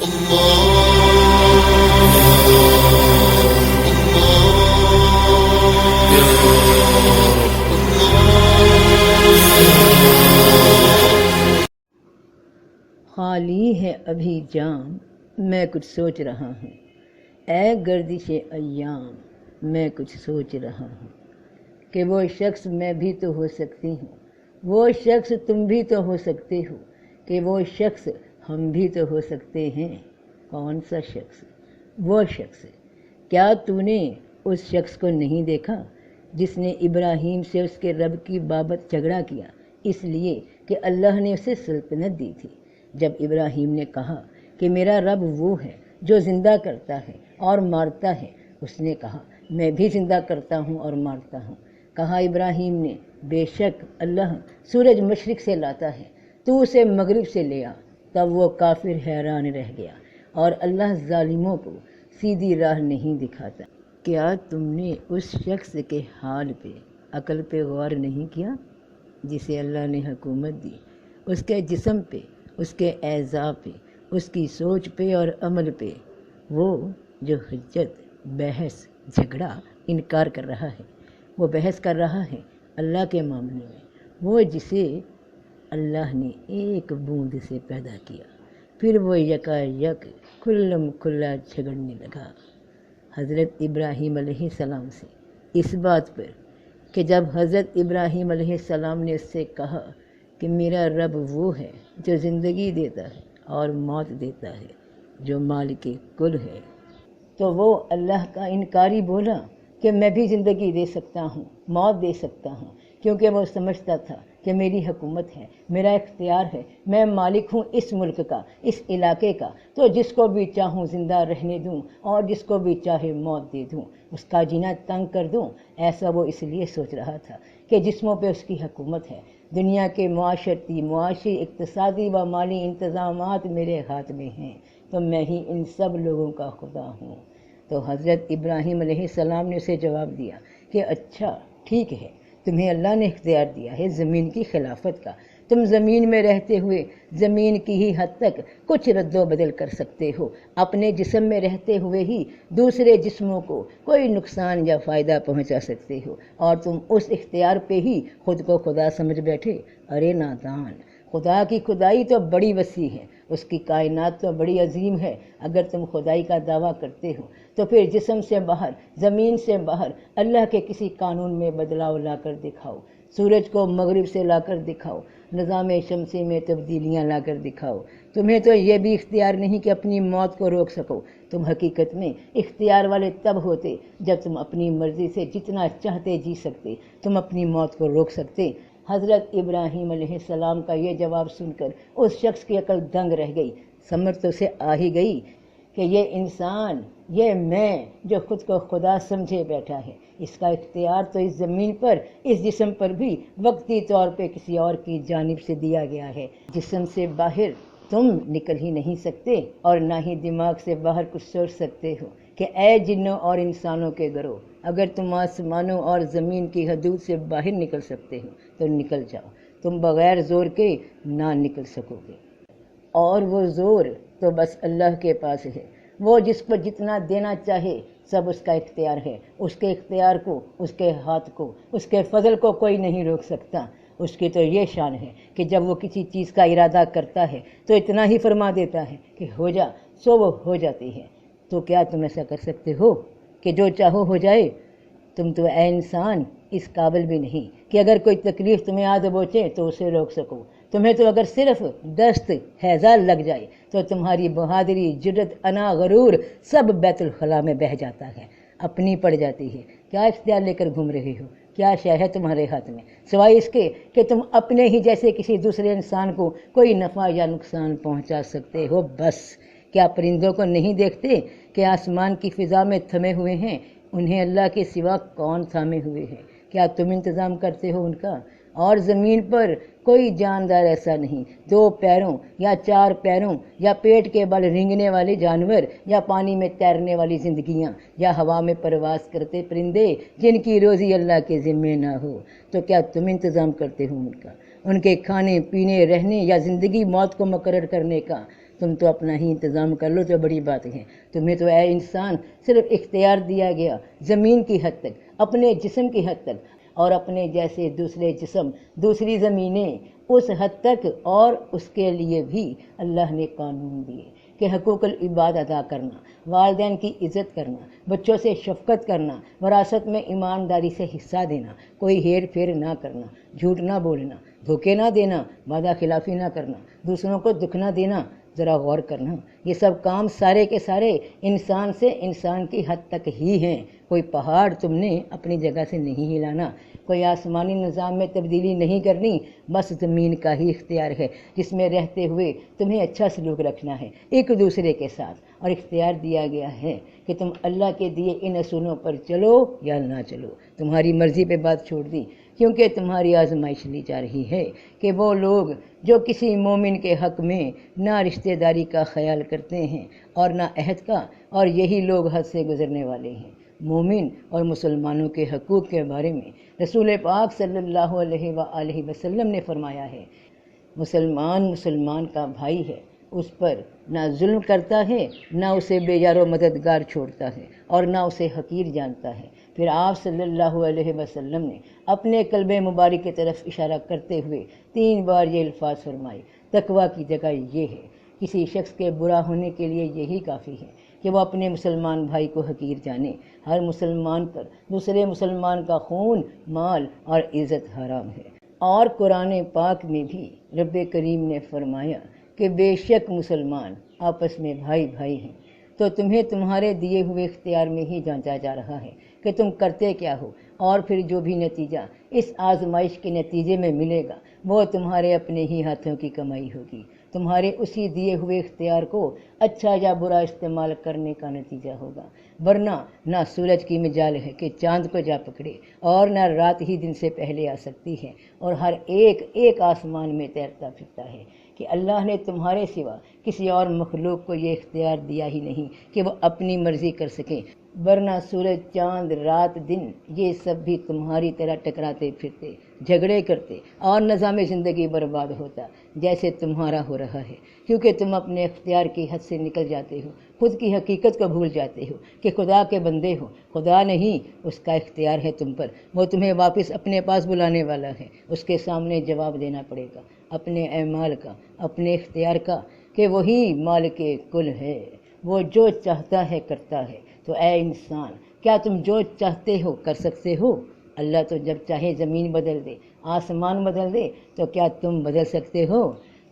خالی ہے ابھی جام میں کچھ سوچ رہا ہوں، اے گردش ایام میں کچھ سوچ رہا ہوں کہ وہ شخص میں بھی تو ہو سکتی ہوں، وہ شخص تم بھی تو ہو سکتے ہو، کہ وہ شخص ہم بھی تو ہو سکتے ہیں۔ کون سا شخص؟ وہ شخص۔ کیا تو نے اس شخص کو نہیں دیکھا جس نے ابراہیم سے اس کے رب کی بابت جھگڑا کیا، اس لیے کہ اللہ نے اسے سلطنت دی تھی؟ جب ابراہیم نے کہا کہ میرا رب وہ ہے جو زندہ کرتا ہے اور مارتا ہے، اس نے کہا میں بھی زندہ کرتا ہوں اور مارتا ہوں۔ کہا ابراہیم نے بے شک اللہ سورج مشرق سے لاتا ہے، تو اسے مغرب سے لے آ۔ تب وہ کافر حیران رہ گیا، اور اللہ ظالموں کو سیدھی راہ نہیں دکھاتا۔ کیا تم نے اس شخص کے حال پہ، عقل پہ غور نہیں کیا جسے اللہ نے حکومت دی، اس کے جسم پہ، اس کے اعضاء پہ، اس کی سوچ پہ اور عمل پہ؟ وہ جو حجت، بحث، جھگڑا، انکار کر رہا ہے، وہ بحث کر رہا ہے اللہ کے معاملے میں، وہ جسے اللہ نے ایک بوند سے پیدا کیا، پھر وہ یکا یک کھلم کھلا جھگڑنے لگا حضرت ابراہیم علیہ السلام سے، اس بات پر کہ جب حضرت ابراہیم علیہ السلام نے اس سے کہا کہ میرا رب وہ ہے جو زندگی دیتا ہے اور موت دیتا ہے، جو مالک کل ہے، تو وہ اللہ کا انکاری بولا کہ میں بھی زندگی دے سکتا ہوں، موت دے سکتا ہوں، کیونکہ وہ سمجھتا تھا کہ میری حکومت ہے، میرا اختیار ہے، میں مالک ہوں اس ملک کا، اس علاقے کا، تو جس کو بھی چاہوں زندہ رہنے دوں اور جس کو بھی چاہے موت دے دوں، اس کا جینا تنگ کر دوں۔ ایسا وہ اس لیے سوچ رہا تھا کہ جسموں پہ اس کی حکومت ہے، دنیا کے معاشرتی، معاشی، اقتصادی و مالی انتظامات میرے ہاتھ میں ہیں، تو میں ہی ان سب لوگوں کا خدا ہوں۔ تو حضرت ابراہیم علیہ السلام نے اسے جواب دیا کہ اچھا ٹھیک ہے، تمہیں اللہ نے اختیار دیا ہے زمین کی خلافت کا، تم زمین میں رہتے ہوئے زمین کی ہی حد تک کچھ رد و بدل کر سکتے ہو، اپنے جسم میں رہتے ہوئے ہی دوسرے جسموں کو کوئی نقصان یا فائدہ پہنچا سکتے ہو، اور تم اس اختیار پہ ہی خود کو خدا سمجھ بیٹھے۔ ارے نادان، خدا کی خدائی تو بڑی وسیع ہے، اس کی کائنات تو بڑی عظیم ہے۔ اگر تم خدائی کا دعویٰ کرتے ہو تو پھر جسم سے باہر، زمین سے باہر اللہ کے کسی قانون میں بدلاؤ لا کر دکھاؤ، سورج کو مغرب سے لا کر دکھاؤ، نظام شمسی میں تبدیلیاں لا کر دکھاؤ۔ تمہیں تو یہ بھی اختیار نہیں کہ اپنی موت کو روک سکو۔ تم حقیقت میں اختیار والے تب ہوتے جب تم اپنی مرضی سے جتنا چاہتے جی سکتے، تم اپنی موت کو روک سکتے۔ حضرت ابراہیم علیہ السلام کا یہ جواب سن کر اس شخص کی عقل دنگ رہ گئی، سمجھ تو اسے آ ہی گئی کہ یہ انسان، یہ میں جو خود کو خدا سمجھے بیٹھا ہے، اس کا اختیار تو اس زمین پر، اس جسم پر بھی وقتی طور پہ کسی اور کی جانب سے دیا گیا ہے۔ جسم سے باہر تم نکل ہی نہیں سکتے، اور نہ ہی دماغ سے باہر کچھ سوچ سکتے ہو کہ اے جنوں اور انسانوں کے گروہ، اگر تم آسمانوں اور زمین کی حدود سے باہر نکل سکتے ہو تو نکل جاؤ، تم بغیر زور کے نہ نکل سکو گے، اور وہ زور تو بس اللہ کے پاس ہے، وہ جس کو جتنا دینا چاہے سب اس کا اختیار ہے، اس کے اختیار کو، اس کے ہاتھ کو، اس کے فضل کو کوئی نہیں روک سکتا۔ اس کی تو یہ شان ہے کہ جب وہ کسی چیز کا ارادہ کرتا ہے تو اتنا ہی فرما دیتا ہے کہ ہو جا، سو وہ ہو جاتی ہے۔ تو کیا تم ایسا کر سکتے ہو کہ جو چاہو ہو جائے؟ تم تو اے انسان اس قابل بھی نہیں کہ اگر کوئی تکلیف تمہیں آ دبوچے تو اسے روک سکو۔ تمہیں تو اگر صرف دست ہیضہ لگ جائے تو تمہاری بہادری، جرت، انا، غرور سب بیت الخلاء میں بہہ جاتا ہے، اپنی پڑ جاتی ہے۔ کیا اختیار لے کر گھوم رہے ہو؟ کیا شے ہے تمہارے ہاتھ میں سوائے اس کے کہ تم اپنے ہی جیسے کسی دوسرے انسان کو کوئی نفع یا نقصان پہنچا سکتے ہو؟ بس کیا پرندوں کو نہیں دیکھتے کہ آسمان کی فضا میں تھمے ہوئے ہیں؟ انہیں اللہ کے سوا کون تھامے ہوئے ہے؟ کیا تم انتظام کرتے ہو ان کا؟ اور زمین پر کوئی جاندار ایسا نہیں، 2 پیروں یا 4 پیروں یا پیٹ کے بل رینگنے والے جانور یا پانی میں تیرنے والی زندگیاں یا ہوا میں پرواز کرتے پرندے جن کی روزی اللہ کے ذمے نہ ہو، تو کیا تم انتظام کرتے ہو ان کا، ان کے کھانے پینے، رہنے یا زندگی موت کو مقرر کرنے کا؟ تم تو اپنا ہی انتظام کر لو تو بڑی بات ہے۔ تمہیں تو اے انسان صرف اختیار دیا گیا زمین کی حد تک، اپنے جسم کی حد تک، اور اپنے جیسے دوسرے جسم، دوسری زمینیں اس حد تک، اور اس کے لیے بھی اللہ نے قانون دیے کہ حقوق العباد ادا کرنا، والدین کی عزت کرنا، بچوں سے شفقت کرنا، وراثت میں ایمانداری سے حصہ دینا، کوئی ہیر پھیر نہ کرنا، جھوٹ نہ بولنا، دھوکے نہ دینا، وعدہ خلافی نہ کرنا، دوسروں کو دکھ نہ دینا۔ ذرا غور کرنا، یہ سب کام سارے کے سارے انسان سے انسان کی حد تک ہی ہیں۔ کوئی پہاڑ تم نے اپنی جگہ سے نہیں ہلانا، کوئی آسمانی نظام میں تبدیلی نہیں کرنی، بس زمین کا ہی اختیار ہے جس میں رہتے ہوئے تمہیں اچھا سلوک رکھنا ہے ایک دوسرے کے ساتھ، اور اختیار دیا گیا ہے کہ تم اللہ کے دیے ان اصولوں پر چلو یا نہ چلو، تمہاری مرضی پہ بات چھوڑ دی، کیونکہ تمہاری آزمائش لی جا رہی ہے کہ وہ لوگ جو کسی مومن کے حق میں نہ رشتہ داری کا خیال کرتے ہیں اور نہ عہد کا، اور یہی لوگ حد سے گزرنے والے ہیں۔ مومن اور مسلمانوں کے حقوق کے بارے میں رسول پاک صلی اللہ علیہ وآلہ وسلم نے فرمایا ہے، مسلمان کا بھائی ہے، اس پر نہ ظلم کرتا ہے، نہ اسے بے یار و مددگار چھوڑتا ہے، اور نہ اسے حقیر جانتا ہے۔ پھر آپ صلی اللہ علیہ وسلم نے اپنے قلب مبارک کی طرف اشارہ کرتے ہوئے 3 بار یہ الفاظ فرمائے، تقویٰ کی جگہ یہ ہے۔ کسی شخص کے برا ہونے کے لیے یہی کافی ہے کہ وہ اپنے مسلمان بھائی کو حقیر جانے۔ ہر مسلمان پر دوسرے مسلمان کا خون، مال اور عزت حرام ہے۔ اور قرآن پاک میں بھی رب کریم نے فرمایا کہ بے شک مسلمان آپس میں بھائی بھائی ہیں، تو تمہیں تمہارے دیے ہوئے اختیار میں ہی جانچا جا رہا ہے کہ تم کرتے کیا ہو، اور پھر جو بھی نتیجہ اس آزمائش کے نتیجے میں ملے گا وہ تمہارے اپنے ہی ہاتھوں کی کمائی ہوگی، تمہارے اسی دیے ہوئے اختیار کو اچھا یا برا استعمال کرنے کا نتیجہ ہوگا۔ ورنہ نہ سورج کی مجال ہے کہ چاند کو جا پکڑے، اور نہ رات ہی دن سے پہلے آ سکتی ہے، اور ہر ایک آسمان میں تیرتا پھرتا ہے کہ اللہ نے تمہارے سوا کسی اور مخلوق کو یہ اختیار دیا ہی نہیں کہ وہ اپنی مرضی کر سکیں، ورنہ سورج، چاند، رات، دن یہ سب بھی تمہاری طرح ٹکراتے پھرتے، جھگڑے کرتے، اور نظام زندگی برباد ہوتا جیسے تمہارا ہو رہا ہے، کیونکہ تم اپنے اختیار کی حد سے نکل جاتے ہو، خود کی حقیقت کو بھول جاتے ہو کہ خدا کے بندے ہو۔ خدا نہیں، اس کا اختیار ہے تم پر، وہ تمہیں واپس اپنے پاس بلانے والا ہے، اس کے سامنے جواب دینا پڑے گا اپنے اعمال کا، اپنے اختیار کا، کہ وہی مالک کل ہے، وہ جو چاہتا ہے کرتا ہے۔ تو اے انسان، کیا تم جو چاہتے ہو کر سکتے ہو؟ اللہ تو جب چاہے زمین بدل دے، آسمان بدل دے، تو کیا تم بدل سکتے ہو؟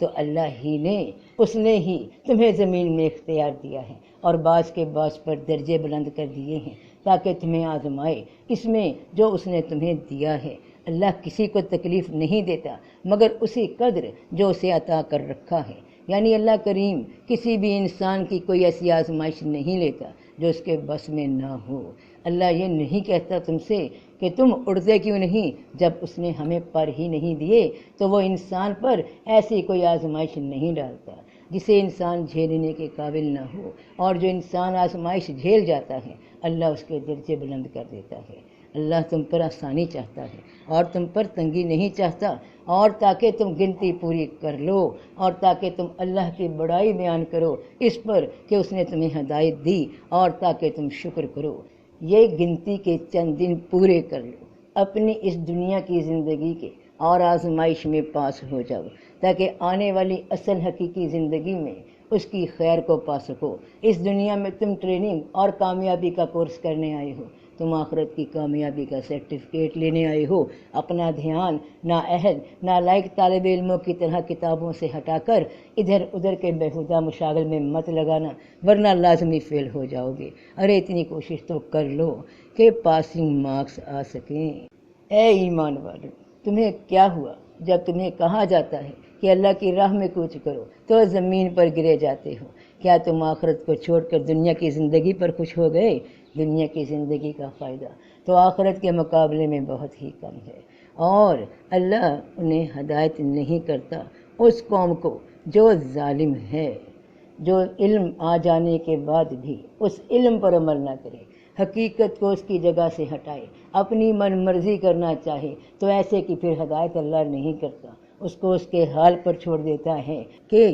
تو اللہ ہی نے، اس نے ہی تمہیں زمین میں اختیار دیا ہے، اور بعض کے بعض پر درجے بلند کر دیے ہیں تاکہ تمہیں آزمائے اس میں جو اس نے تمہیں دیا ہے۔ اللہ کسی کو تکلیف نہیں دیتا مگر اسی قدر جو اسے عطا کر رکھا ہے، یعنی اللہ کریم کسی بھی انسان کی کوئی ایسی آزمائش نہیں لیتا جو اس کے بس میں نہ ہو۔ اللہ یہ نہیں کہتا تم سے کہ تم اڑتے کیوں نہیں، جب اس نے ہمیں پر ہی نہیں دیے تو وہ انسان پر ایسی کوئی آزمائش نہیں ڈالتا جسے انسان جھیلنے کے قابل نہ ہو، اور جو انسان آزمائش جھیل جاتا ہے اللہ اس کے درجے بلند کر دیتا ہے۔ اللہ تم پر آسانی چاہتا ہے اور تم پر تنگی نہیں چاہتا، اور تاکہ تم گنتی پوری کر لو، اور تاکہ تم اللہ کی بڑائی بیان کرو اس پر کہ اس نے تمہیں ہدایت دی، اور تاکہ تم شکر کرو۔ یہ گنتی کے چند دن پورے کر لو اپنی اس دنیا کی زندگی کے، اور آزمائش میں پاس ہو جاؤ تاکہ آنے والی اصل حقیقی زندگی میں اس کی خیر کو پا سکو۔ اس دنیا میں تم ٹریننگ اور کامیابی کا کورس کرنے آئے ہو، تم آخرت کی کامیابی کا سرٹیفکیٹ لینے آئے ہو۔ اپنا دھیان نااہل نالائق طالب علموں کی طرح کتابوں سے ہٹا کر ادھر ادھر کے بیہودہ مشاغل میں مت لگانا، ورنہ لازمی فیل ہو جاؤ گے۔ ارے اتنی کوشش تو کر لو کہ پاسنگ مارکس آ سکیں۔ اے ایمان والو، تمہیں کیا ہوا جب تمہیں کہا جاتا ہے کہ اللہ کی راہ میں کوچ کرو تو زمین پر گرے جاتے ہو؟ کیا تم آخرت کو چھوڑ کر دنیا کی زندگی پر خوش ہو گئے؟ دنیا کی زندگی کا فائدہ تو آخرت کے مقابلے میں بہت ہی کم ہے، اور اللہ انہیں ہدایت نہیں کرتا اس قوم کو جو ظالم ہے، جو علم آ جانے کے بعد بھی اس علم پر عمل نہ کرے، حقیقت کو اس کی جگہ سے ہٹائے، اپنی من مرضی کرنا چاہے، تو ایسے کی پھر ہدایت اللہ نہیں کرتا، اس کو اس کے حال پر چھوڑ دیتا ہے کہ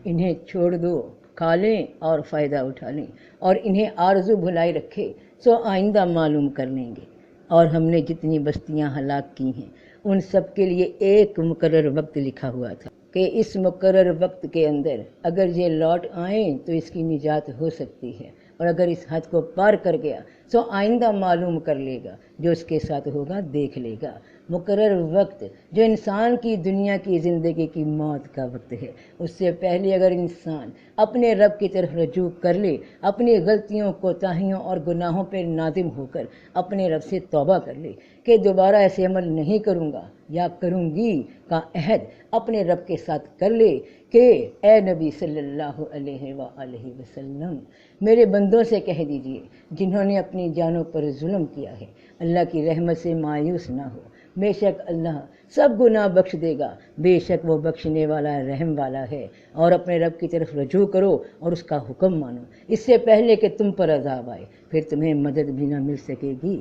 انہیں چھوڑ دو، کھا لیں اور فائدہ اٹھا لیں، اور انہیں آرزو بھلائی رکھے سو آئندہ معلوم کر لیں گے۔ اور ہم نے جتنی بستیاں ہلاک کی ہیں ان سب کے لیے ایک مقرر وقت لکھا ہوا تھا کہ اس مقرر وقت کے اندر اگر یہ لوٹ آئیں تو اس کی نجات ہو سکتی ہے، اور اگر اس حد کو پار کر گیا تو آئندہ معلوم کر لے گا، جو اس کے ساتھ ہوگا دیکھ لے گا۔ مقرر وقت جو انسان کی دنیا کی زندگی کی موت کا وقت ہے، اس سے پہلے اگر انسان اپنے رب کی طرف رجوع کر لے، اپنی غلطیوں کوتاہیوں اور گناہوں پر نادم ہو کر اپنے رب سے توبہ کر لے کہ دوبارہ ایسے عمل نہیں کروں گا یا کروں گی کا عہد اپنے رب کے ساتھ کر لے کہ اے نبی صلی اللہ علیہ وآلہ وسلم، میرے بندوں سے کہہ دیجئے جنہوں نے اپنی جانوں پر ظلم کیا ہے، اللہ کی رحمت سے مایوس نہ ہو، بے شک اللہ سب گناہ بخش دے گا، بے شک وہ بخشنے والا رحم والا ہے، اور اپنے رب کی طرف رجوع کرو اور اس کا حکم مانو اس سے پہلے کہ تم پر عذاب آئے، پھر تمہیں مدد بھی نہ مل سکے گی۔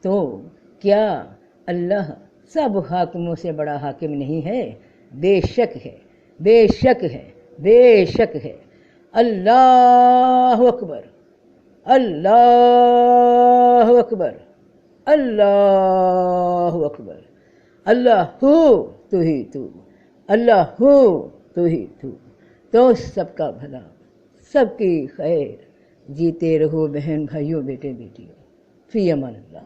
تو کیا اللہ سب حاکموں سے بڑا حاکم نہیں ہے؟ بے شک ہے، بے شک ہے، بے شک ہے۔ اللہ اکبر، اللہ اکبر، اللہ اکبر، اللہ ہو تو ہی تو، اللہ ہو تو ہی تو سب کا بھلا، سب کی خیر۔ جیتے رہو بہن بھائیوں، بیٹے بیٹیوں، فی امان اللہ۔